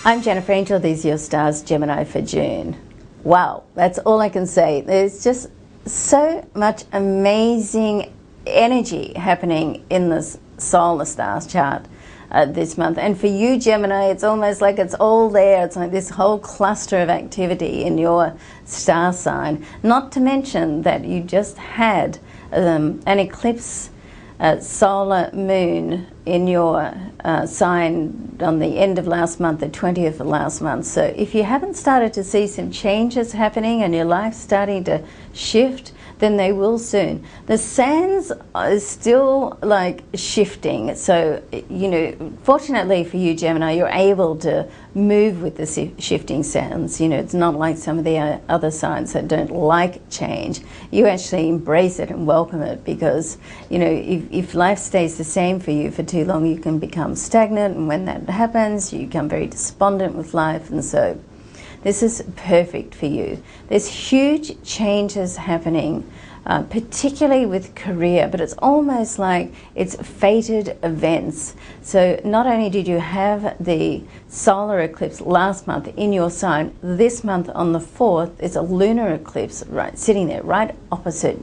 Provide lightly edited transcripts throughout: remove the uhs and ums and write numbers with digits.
I'm Jennifer Angel. These are your stars, Gemini, for June. Wow, that's all I can say. There's just so much amazing energy happening in this solar stars chart this month. And for you, Gemini, it's almost like it's all there. It's like this whole cluster of activity in your star sign. Not to mention that you just had an eclipse solar moon in your sign on the end of last month, the 20th of last month. So if you haven't started to see some changes happening and your life starting to shift, then they will soon. The sands are still like shifting. So, you know, fortunately for you, Gemini, you're able to move with the shifting sands. You know, it's not like some of the other signs that don't like change. You actually embrace it and welcome it because, you know, if life stays the same for you for too long, you can become stagnant. And when that happens, you become very despondent with life. And so this is perfect for you. There's huge changes happening, particularly with career, but it's almost like it's fated events. So not only did you have the solar eclipse last month in your sign, this month on the 4th, it's a lunar eclipse right sitting there, right opposite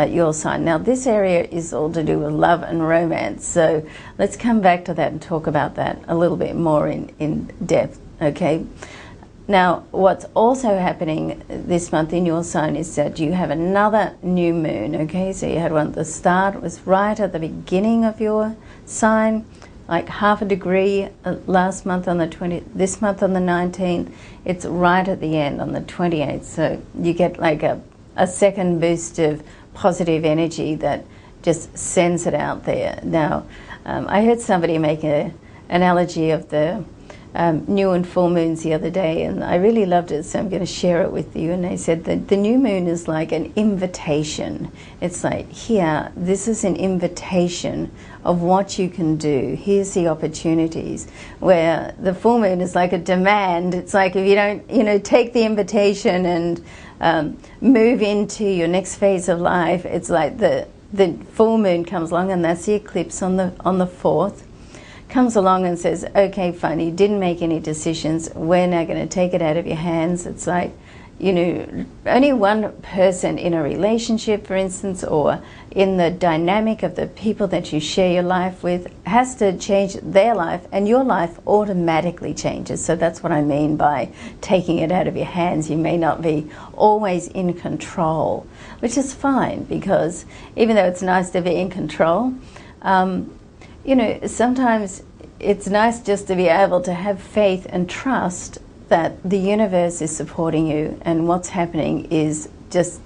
your sign. Now this area is all to do with love and romance. So let's come back to that and talk about that a little bit more in depth, okay? Now, what's also happening this month in your sign is that you have another new moon, okay? So you had one at the start, it was right at the beginning of your sign, like half a degree last month on the 20th, this month on the 19th, it's right at the end on the 28th. So you get like a second boost of positive energy that just sends it out there. Now, I heard somebody make an analogy of the new and full moons the other day, and I really loved it, so I'm going to share it with you. And they said that the new moon is like an invitation. It's like, here, this is an invitation of what you can do. Here's the opportunities. Where the full moon is like a demand. It's like if you don't, you know, take the invitation and move into your next phase of life, it's like the full moon comes along, and that's the eclipse on the 4th. Comes along and says, okay, fine, you didn't make any decisions, we're now going to take it out of your hands. It's like, you know, only one person in a relationship, for instance, or in the dynamic of the people that you share your life with has to change their life, and your life automatically changes. So that's what I mean by taking it out of your hands. You may not be always in control, which is fine, because even though it's nice to be in control, you know, sometimes it's nice just to be able to have faith and trust that the universe is supporting you, and what's happening is just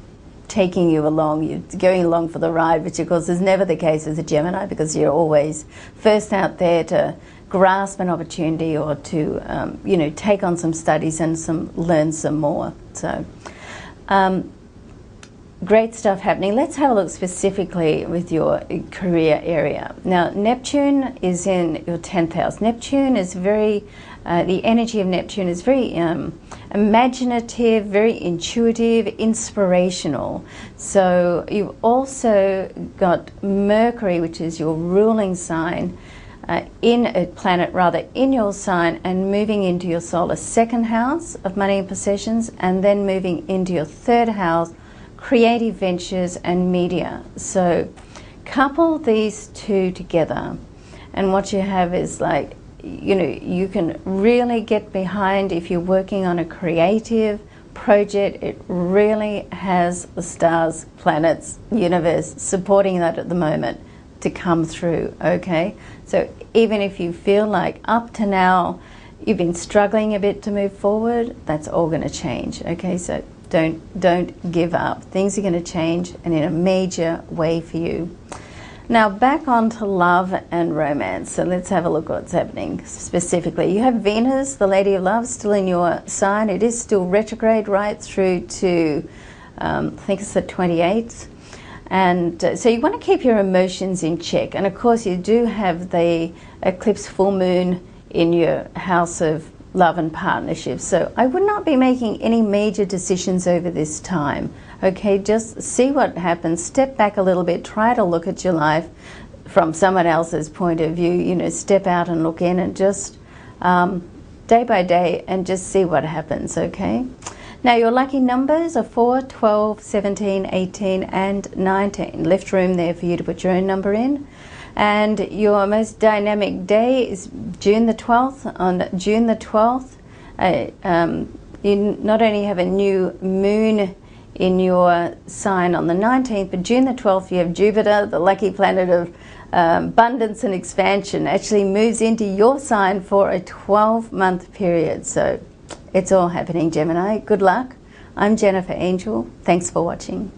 taking you along. You're going along for the ride, which of course is never the case as a Gemini, because you're always first out there to grasp an opportunity or to, you know, take on some studies and learn some more. So, great stuff happening. Let's have a look specifically with your career area. Now, Neptune is in your 10th house. Neptune is very, the energy of Neptune is very imaginative, very intuitive, inspirational. So you've also got Mercury, which is your ruling sign, in a planet rather in your sign, and moving into your solar 2nd house of money and possessions, and then moving into your 3rd house, creative ventures and media. So couple these two together, and what you have is like, you know, you can really get behind if you're working on a creative project. It really has the stars, planets, universe supporting that at the moment to come through, okay? So even if you feel like up to now you've been struggling a bit to move forward, that's all going to change, okay? So don't give up. Things are going to change, and in a major way for you. Now back onto love and romance. So let's have a look what's happening specifically. You have Venus, the Lady of Love, still in your sign. It is still retrograde right through to, I think it's the 28th. And so you want to keep your emotions in check. And of course you do have the eclipse full moon in your house of love and partnerships. So I would not be making any major decisions over this time. Okay, just see what happens, step back a little bit, try to look at your life from someone else's point of view, you know, step out and look in and just day by day and just see what happens, okay? Now, your lucky numbers are 4, 12, 17, 18, and 19. Left room there for you to put your own number in. And your most dynamic day is June the 12th. On June the 12th, you not only have a new moon in your sign on the 19th, but June the 12th, you have Jupiter, the lucky planet of abundance and expansion, actually moves into your sign for a 12-month period. So it's all happening, Gemini. Good luck. I'm Jennifer Angel. Thanks for watching.